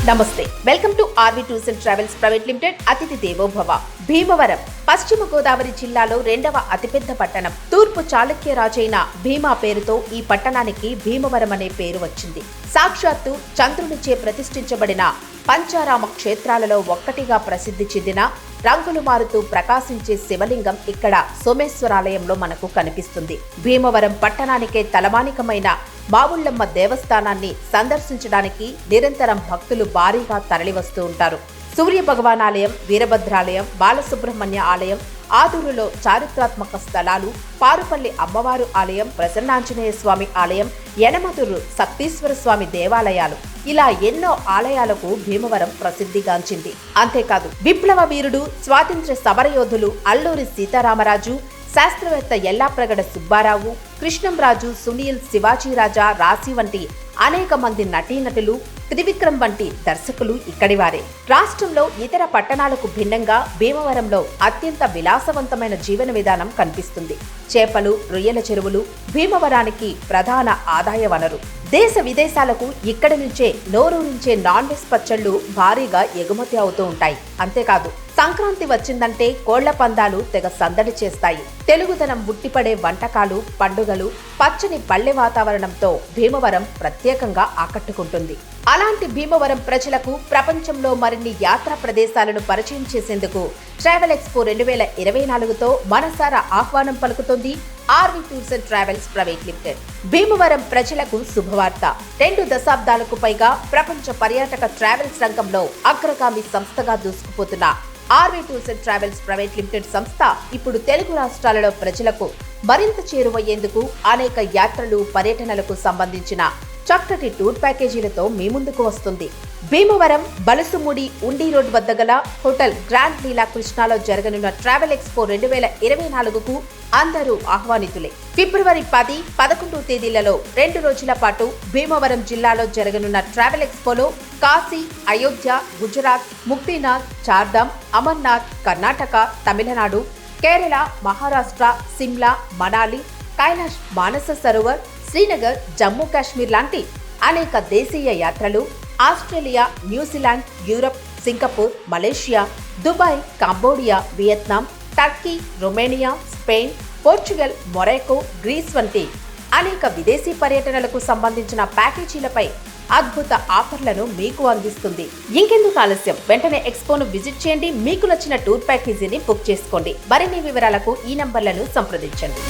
నమస్తే, welcome to RV tours and travels private limited. అతిథి దేవోభవ. భీమవరం పశ్చిమ గోదావరి జిల్లాలో రెండవ అతిపెద్ద పట్టణం. తూర్పు చాళుక్య రాజైన భీమా పేరుతో ఈ పట్టణానికి భీమవరం అనే పేరు వచ్చింది. సాక్షాత్తు చంద్రునిచే ప్రతిష్ఠించబడిన పంచారామ క్షేత్రాలలో ఒక్కటిగా ప్రసిద్ధి చెందిన రంగులు మారుతూ ప్రకాశించే శివలింగం ఇక్కడ సోమేశ్వరాలయంలో మనకు కనిపిస్తుంది. భీమవరం పట్టణానికే తలమానికమైన మావుళ్ళమ్మ దేవస్థానాన్ని సందర్శించడానికి నిరంతరం భక్తులు భారీగా తరలివస్తూ ఉంటారు. సూర్య భగవాన్ ఆలయం, వీరభద్రాలయం, బాలసుబ్రహ్మణ్య ఆలయం, ఆదూరులో చారిత్రాత్మక స్థలాలు, పారుపల్లి అమ్మవారు ఆలయం, ప్రసన్నాంజనేయ స్వామి ఆలయం, యనమదురు సప్తీశ్వర స్వామి దేవాలయాలు, ఇలా ఎన్నో ఆలయాలకు భీమవరం ప్రసిద్ధిగాంచింది. అంతేకాదు విప్లవ వీరుడు, స్వాతంత్ర్య సమరయోధులు అల్లూరి సీతారామరాజు, శాస్త్రవేత్త ఎల్లాప్రగడ సుబ్బారావు, కృష్ణంరాజు, సునీల్, శివాజీరాజా, రాశి వంటి అనేక మంది నటీనటులు, త్రివిక్రమ్ వంటి దర్శకులు ఇక్కడివారే. రాష్ట్రంలో ఇతర పట్టణాలకు భిన్నంగా భీమవరంలో అత్యంత విలాసవంతమైన జీవన విధానం కనిపిస్తుంది. చేపలు, రొయ్యల చెరువులు భీమవరానికి ప్రధాన ఆదాయ వనరు. దేశ విదేశాలకు ఇక్కడి నుంచే నోరూరించే నాన్ వెజ్ పచ్చళ్లు భారీగా ఎగుమతి అవుతూ ఉంటాయి. అంతేకాదు సంక్రాంతి వచ్చిందంటే కోళ్ల పందాలు తెగ సందడి చేస్తాయి. తెలుగుదనం ఉట్టిపడే వంటకాలు, పండుగలు, పచ్చని పల్లె వాతావరణంతో భీమవరం ప్రత్యేకంగా ఆకట్టుకుంటుంది. అలాంటి భీమవరం ప్రజలకు ప్రపంచంలో మరిన్ని యాత్రా ప్రదేశాలను పరిచయం చేసేందుకు ట్రావెల్ ఎక్స్పో 2024తో మనసారా ఆహ్వానం పలుకుతోంది RV tours and travels private limited. Bhimavaram ప్రజలకు శుభవార్త. 2 దశాబ్దాలకు పైగా ప్రపంచ పర్యాటక ట్రావెల్స్ రంగంలో అగ్రగామి సంస్థగా దూసుకుపోతున్న RV tours and travels private limited సంస్థ ఇప్పుడు తెలుగు రాష్ట్రాలలో ప్రజలకు మరింత చేరువయ్యేందుకు అనేక యాత్రలు, పర్యటనలకు సంబంధించిన చక్కటి టూర్ ప్యాకేజీలతో మీ ముందుకు వస్తుంది. భీమవరం బలసుముడి ఉండి రోడ్ వద్ద గల హోటల్ గ్రాండ్ లీలా కృష్ణాలో జరగనున్న ట్రావెల్ ఎక్స్పో 2024కు అందరూ ఆహ్వానితులే. ఫిబ్రవరి 10, 11 తేదీలలో 2 రోజుల పాటు భీమవరం జిల్లాలో జరగనున్న ట్రావెల్ ఎక్స్పోలో కాశీ, అయోధ్య, గుజరాత్, ముక్తినాథ్, చార్ధామ్, అమర్నాథ్, కర్ణాటక, తమిళనాడు, కేరళ, మహారాష్ట్ర, సిమ్లా, మనాలి, కైలాష్ మానస సరోవర్, శ్రీనగర్, జమ్మూ కాశ్మీర్ లాంటి అనేక దేశీయ యాత్రలు, Australia, New Zealand, Europe, Singapore, Malaysia, Dubai, Cambodia, Vietnam, Turkey, Romania, Spain, Portugal, Morocco, Greece వంటి అనేక విదేశీ పర్యటనలకు సంబంధించిన ప్యాకేజీలపై అద్భుత ఆఫర్లను మీకు అందిస్తుంది. ఇంకెందుకు ఆలస్యం, వెంటనే ఎక్స్పోను విజిట్ చేయండి. మీకు నచ్చిన టూర్ ప్యాకేజీని బుక్ చేసుకోండి. మరిన్ని వివరాలకు ఈ నంబర్లను సంప్రదించండి.